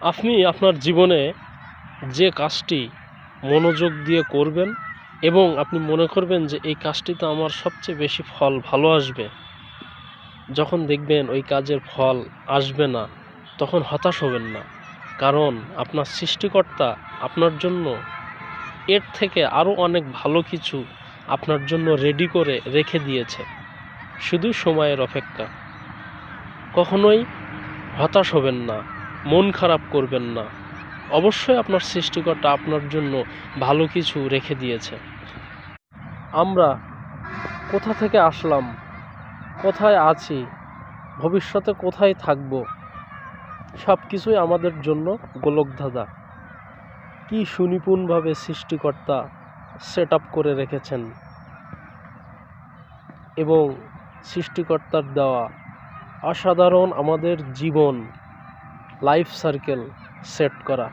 আপনি আপনার জীবনে যে কাজটি মনোযোগ দিয়ে করবেন এবং আপনি মনে করবেন যে এই কাজটিতে আমার সবচেয়ে বেশি ফল ভালো আসবে, যখন দেখবেন ওই কাজের ফল আসবে না, তখন হতাশ হবেন না। কারণ আপনার সৃষ্টিকর্তা আপনার জন্য এর থেকে আরও অনেক ভালো কিছু আপনার জন্য রেডি করে রেখে দিয়েছে, শুধু সময়ের অপেক্ষা। কখনোই হতাশ হবেন না, মন খারাপ করবেন না। অবশ্যই আপনার সৃষ্টিকর্তা আপনার জন্য ভালো কিছু রেখে দিয়েছে। আমরা কোথা থেকে আসলাম, কোথায় আছি, ভবিষ্যতে কোথায় থাকব, সব কিছুই আমাদের জন্য গোলকধাঁধা। কি সুনিপুণভাবে সৃষ্টিকর্তা সেট আপ করে রেখেছেন এবং সৃষ্টিকর্তার দেওয়া অসাধারণ আমাদের জীবন লাইফ সার্কেল সেট করা।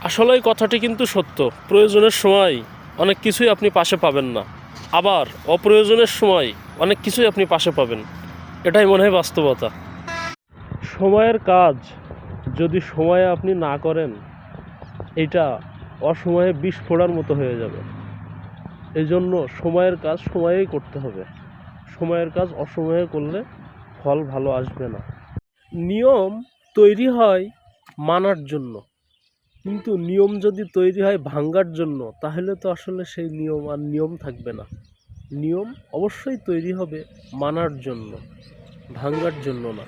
আসলে এই কথাটি কিন্তু সত্য। প্রয়োজনের সময় অনেক কিছুই আপনি পাশে পাবেন না, আবার অপ্রয়োজনের সময় অনেক কিছুই আপনি পাশে পাবেন। এটাই মনে হয় বাস্তবতা। সময়ের কাজ যদি সময়ে আপনি না করেন, এটা অসময়ে বিষ ফোঁড়ার মতো হয়ে যাবে। এই জন্য সময়ের কাজ সময়েই করতে হবে। সময়ের কাজ অসময়ে করলে ফল ভালো আসবে না। নিয়ম তৈরি হয় মানার জন্য, কিন্তু নিয়ম যদি তৈরি হয় ভাঙার জন্য, তাহলে তো আসলে সেই নিয়ম আর নিয়ম থাকবে না। নিয়ম অবশ্যই তৈরি হবে মানার জন্য, ভাঙার জন্য না।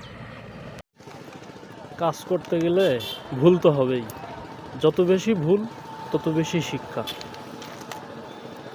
কাজ করতে গেলে ভুল তো হবেই। যত বেশি ভুল তত বেশি শিক্ষা।